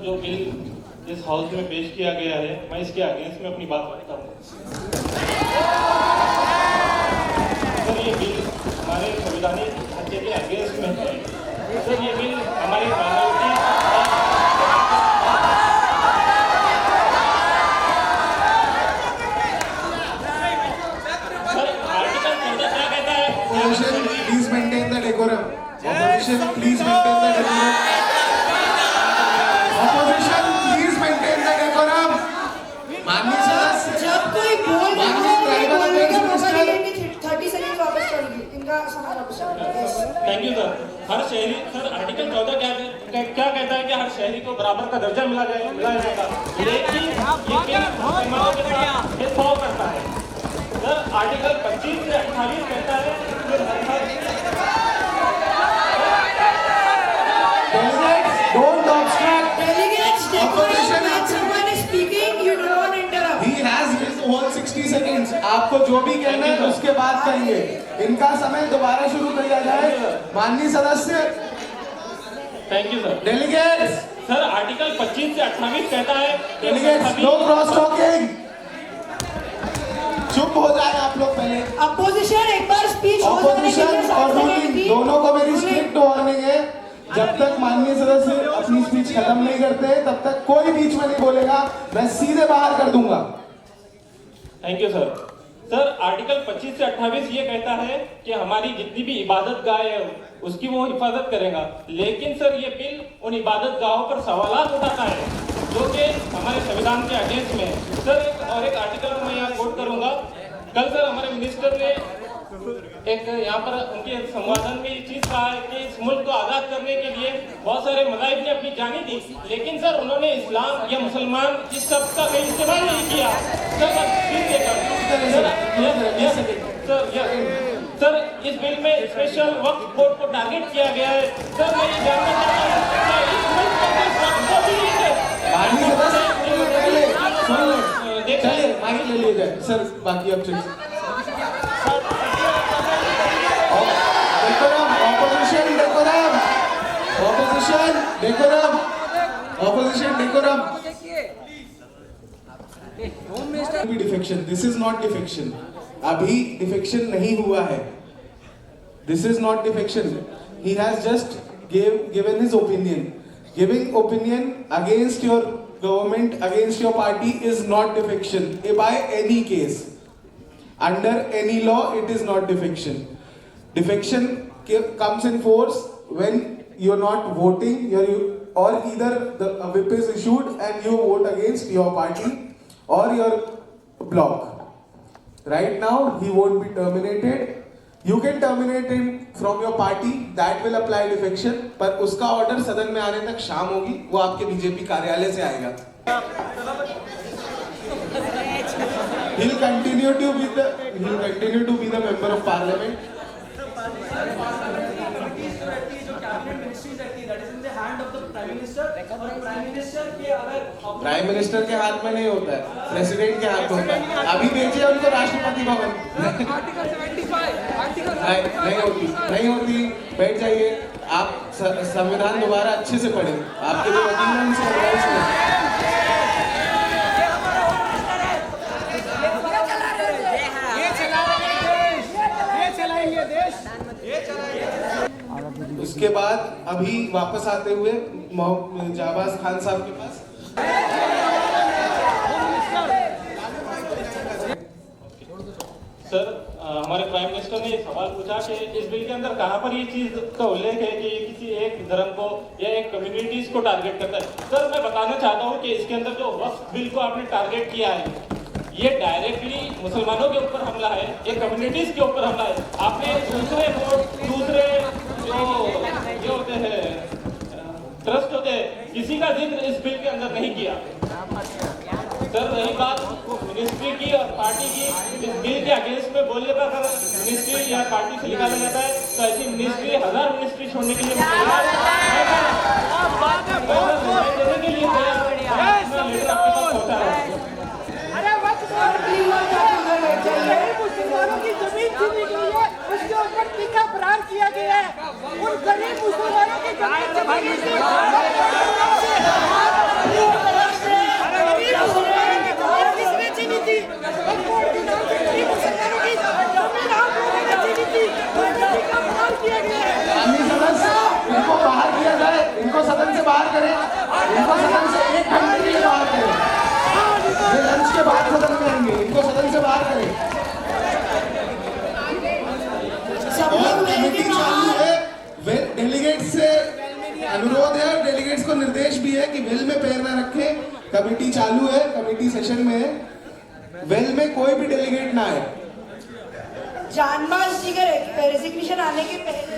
जो बिल इस हाउस में पेश किया गया है, मैं इसके अगेंस्ट में अपनी बात रखता हूँ। सर, ये बिल हमारे संवैधानिक ढांचे के अगेंस्ट में है। सर, ये बिल हमारी minority Please maintain the decorum. Opposition, please maintain the decorum. Opposition, please maintain the decorum. माननीय सदस्य, जब कोई बोल रहा है ट्राइबल अफेयर्स मिनिस्टर 30 सेकंड वापस कर लीजिए, इनका सवाल वापस कर लीजिए। Thank you sir. हर शहरी, सर आर्टिकल 14 क्या कहता है कि हर शहरी को बराबर का दर्जा मिला जाएगा, लेकिन ये मुसलमानों के साथ भेदभाव करता है। सर, आर्टिकल 25 से 28 कहता है don't obstruct. Delegates, Opposition, when someone is speaking, you do not interrupt. He has his whole 60 seconds. आपको जो भी कहना है उसके बाद कहिए। इनका समय दोबारा शुरू किया जाए। माननीय सदस्य, thank you sir. Delegates, sir, article 25 से 28 कहता है डेलीगेट्स, नो क्रॉस टॉकिंग। चुप हो जाए आप लोग पहले। अपोजिशन एक बार स्पीच हो जाने के लिए ऑपोजिशन और रूलिंग दोनों को मेरी स्ट्रिक्ट वार्निंग है। जब तक माननीय सदस्य अपनी स्पीच खत्म नहीं करते तब तक कोई बीच में नहीं बोलेगा, मैं सीधे बाहर कर दूंगा। Thank you sir. Sir, article 25 से 28 ये कहता है कि हमारी जितनी भी इबादत गाह है उसकी वो हिफाजत करेगा, लेकिन सर ये बिल उन इबादत गाहों पर सवालात उठाता है जो कि हमारे संविधान के अगेंस्ट में है। सर, एक आर्टिकल मैं यहाँ कोट करूंगा। कल सर हमारे मिनिस्टर ने एक यहाँ पर उनके संवादन में ये चीज कहा है कि इस मुल्क को आजाद करने के लिए बहुत सारे मज़ाहिब ने अपनी जानी दी, लेकिन सर उन्होंने इस्लाम या मुसलमान इस सब का कहीं इस्तेमाल नहीं किया। सर, इस बिल में स्पेशल वक्फ बोर्ड को टारगेट किया गया है। सर, मैं ये जानना चाहता हूँ इस मुल्क में चलिए माइक ले लिए जाए सर, बाकी अब चलिए। Defection, this is not defection. अभी डिफेक्शन नहीं हुआ है। This is not defection. He has just given his opinion. Giving opinion against your government, against your party is not defection by any case. Under any law it is not defection. Defection comes in force when you're not voting, or either the whip is issued and you vote against your party or your bloc. Right now he won't be terminated. You can terminate him from your party, that will apply defection, पर उसका order सदन में आने तक शाम होगी, वो आपके बीजेपी कार्यालय से आएगा। He'll continue to be the member of parliament. Prime minister के हाथ में नहीं होता है, प्रेसिडेंट के हाथ में होता है। अभी भेजिए उनको राष्ट्रपति भवन। नहीं होती, बैठ जाइए। आप संविधान दोबारा अच्छे से पढ़ें, आपके जो वकील हैं उनसे एडवाइस लें। उसके बाद अभी वापस आते हुए जाबाज खान साहब के पास। सर, हमारे प्राइम मिनिस्टर ने सवाल पूछा कि इस बिल के अंदर कहाँ पर ये चीज का उल्लेख है कि ये किसी एक धर्म को या एक कम्युनिटीज को टारगेट करता है। सर, मैं बताना चाहता हूँ कि इसके अंदर जो वक्फ बिल को आपने टारगेट किया है, ये डायरेक्टली मुसलमानों के ऊपर हमला है, ये कम्युनिटीज के ऊपर हमला है। आपने दूसरे जो होते हैं ट्रस्ट होते हैं, किसी का जिक्र इस बिल के अंदर नहीं किया। सर, रही बात मिनिस्ट्री की और पार्टी की, इस बिल के अगेंस्ट में बोलने पर अगर मिनिस्ट्री या पार्टी से निकाला जाता है तो ऐसी मिनिस्ट्री 1000 मिनिस्ट्री छोड़ने के लिए मुसलमानों की जमीन छीन निकली है, उसके ऊपर तीखा प्रहार किया गया है। उन गरीब मुसलमानों की जमीन डेलीगेट्स को निर्देश भी है कि वेल में पैर ना रखें, कमेटी चालू है, कमेटी सेशन में है, वेल में कोई भी डेलीगेट ना आए। जानमाल जी का रेजिग्नेशन आने के पहले